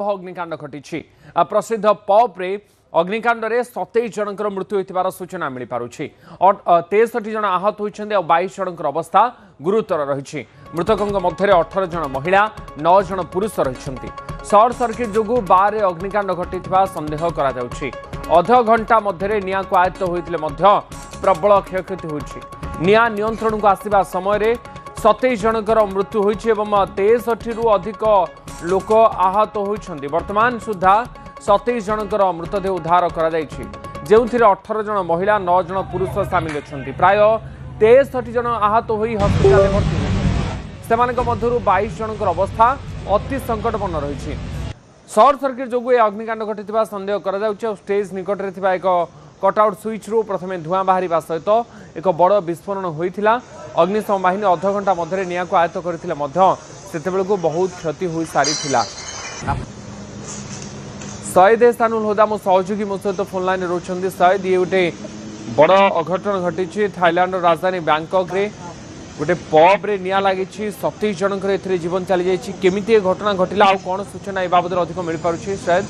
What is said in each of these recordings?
अग्निकांड घटी प्रसिद्ध पब रे अग्निकांड रे 27 जनकर मृत्यु होइतिबार सूचना मिल पारुछि। 63 जन आहत होइछन्ते और 22 जनकर अवस्था गुरुतर रहिछि। मृतकଙ୍କ मध्य 18 जन महिला 9 जन पुरुष रहिछन्ति। शॉर्ट सर्किट जोगु बार रे अग्निकांड घटिथिबा संदेह करा जाउछि। अध घंटा मध्य निया को आयत्त होइतिले मध्य प्रबल क्षयक्षति होइछि। निया नियंत्रण को आसीबा समय रे 27 जनकर मृत्यु होइछि एवं 63 रु अधिक लोक आहत होइछन्ति। वर्तमान सुधा 27 जनकर मृतदेह उद्धार करा जायछि, जेउथिरे 18 जन महिला 9 जन पुरुष सामिल अछन्ति। प्राय 63 जन आहत होई हस्पिटाल रे भर्ती होइछन्ति। सेमानक मध्यरु 22 जनकर अवस्था अति संकटपूर्ण रहिछि। शॉर्ट सर्किट जोगु ए अग्निकांड घटिथिबा संदेह करा जाउछि। स्टेज निकट रे थिबा एक कटआउट स्विच रु प्रथमे धुआं बाहरिबा सहित एक बड़ विस्फोरण होइथिला। अग्निशम बाहिनी अध घंटा मध्य निया को आयत्त करथिले मध्य सेतेबेलकु बहुत क्षति होई सारिथिला। शहीद एहसानुल हुदा मो सहयोगी मो सहित फोन लाइन रोचंदी। शहीद ये गोटे बड़ अघटन घटी थाईलैंड राजधानी बैंकॉक रे गोटे पब रे निया लगी 27 जनकर एथिरे जीवन चली जाइछि। केमिति ए घटना घटिला आ कोन सूचना ए बाबद अधिक मिल पारुछि? शहीद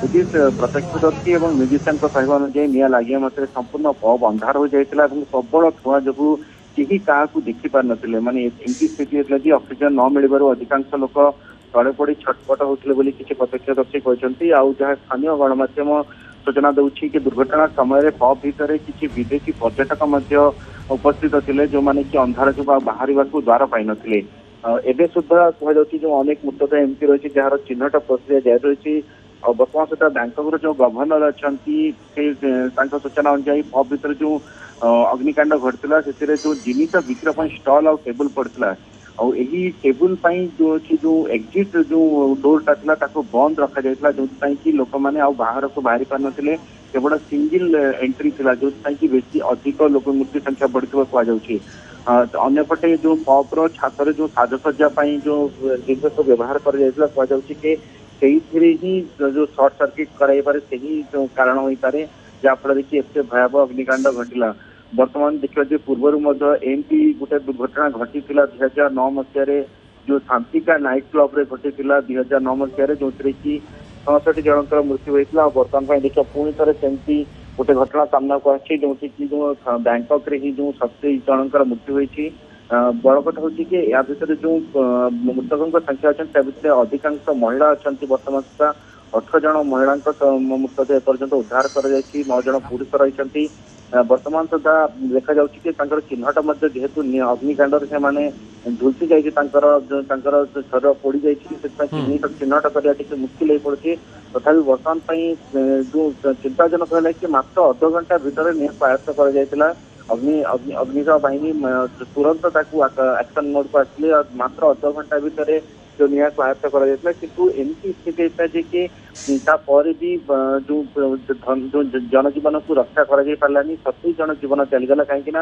उदित प्रत्यक्षदर्शी और म्यूजिशियन कहवा अनुसार निया लगे मत संपूर्ण पब अंधार हो जाता प्रबल धुआं जो कहीं क्या देखी पार ना माने एमती स्थिति होता कि ऑक्सीजन न मिलवर अधिकांश लोक तले पड़ी छटपट होते किसी प्रत्यक्षदर्शी कहते। आउ जहाँ स्थानीय गणमाध्यम सूचना दूसरी कि दुर्घटना समय पब भितर किसी विदेशी पर्यटक उपस्थित थे जो मैंने कि अंधार जो बाहर द्वार पाई नथिले। एवं सुधा कहुच्छी जो अनेक मृतदेह एमती रही जार चिन्हट प्रक्रिया जारी रही। और बर्तमान सुधा बैंकॉक जो गवर्नर अच्छा सूचना अनुसार पब भर जो अग्निकांड घटला से जो जिनिस विक्रय स्टल और टेबुल पड़ता और यही टेबुल जो अच्छी जो एग्जिट जो डोरटा था बंद रखा जाता जो कि लोक मैंने बाहर को बाहरी पार नथिले। केवल सिंगल एंट्री थिला जो कि बेसी अधिक लोक मृत्यु संख्या बढ़िया कहु। अन्यपटे जो पब्र छातर जो साजसज्जा जो जिन सब व्यवहार कर ही जो शॉर्ट सर्किट कराइबार से ही जो कारण हो पारे जहाँफल कि एत भयावह अग्निकांड घटला। बर्तमान देखा पूर्वर एमती गोटे दुर्घटना घटी 2009 मसीह जो शांतिका नाइट क्लब रे घटी 2009 मसीह जो कि 66 जनकर मृत्यु होता। बर्तमान देखा पुणी थे सेमती गोटे घटना सामना को आसी जो कि जो बैंकॉक रे ही जो 27 जनकर मृत्यु होती। बड़ कथा हूँ कि या भितर जो मृतकों संख्या अच्छा भितर अधिकांश महिला अच्छा। बर्तमान सुधा 18 जन महिला मृतदेह पर्यंत उद्धार कर 9 जन पुरुष रही। बर्तमान सुधा देखा कि चिन्हट जेहेतु अग्निकांड से माने झुलसी जाइए शरीर पोड़ी जाइए चिन्हट करने मुस्किल हो पड़े। तथापि बर्तमान जो चिंताजनक है कि मात्र अध घंटा भितर निया आयत्त कर अग्निशम बाहिनी तुरंत एक्शन मोड को आसले और मात्र अध घंटा भितर जो निया को आयत्त कर किंतु एमती स्थिति होता है कि भी जो जनजीवन को रक्षा कर 27 जन जीवन चलीगला कहीं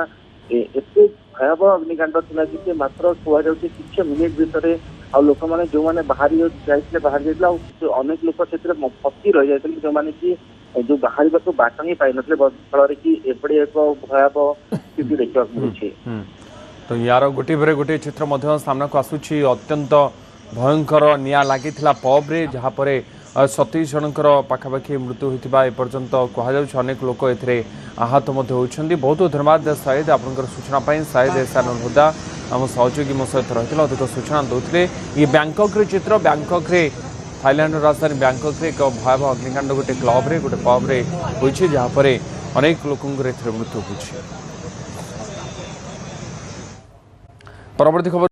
एत भयावह अग्निकांड था कि मात्र कहु कि मिनिट भितर आ लोक मैंने जो मैंने बाहरी जाता अनेक लोक से फसी रही जाते जो मैंने कि जो बाहर को बाट ही पाई नथिले फल कि एपड़ी एक भयावह स्थिति देखा मिली। तो यार गोटे भरे गोटे चित्र सामना को आसूची अत्यंत भयंकर निया लगी पब रे जहाँ पर 27 जनकर पाखापाखि मृत्यु होता एपर्यंत कहुच्छे। अनेक लोक ए आहत होती। बहुत धन्यवाद शायद आपंकर सूचना शायद एहसानुल हुदा आम सहयोगी मो सहित रही अधिक सूचना दूसरे। ये बैंकॉक रे चित्र बैंकॉक रे थाईलैंड राजधानी बैंकॉक रे एक भयावह अग्निकांड गोटे क्लब रे गोटे पब रे होइछि जहाँ पर अनेक लोक मृत्यु होइछि। परवर्ती खबर।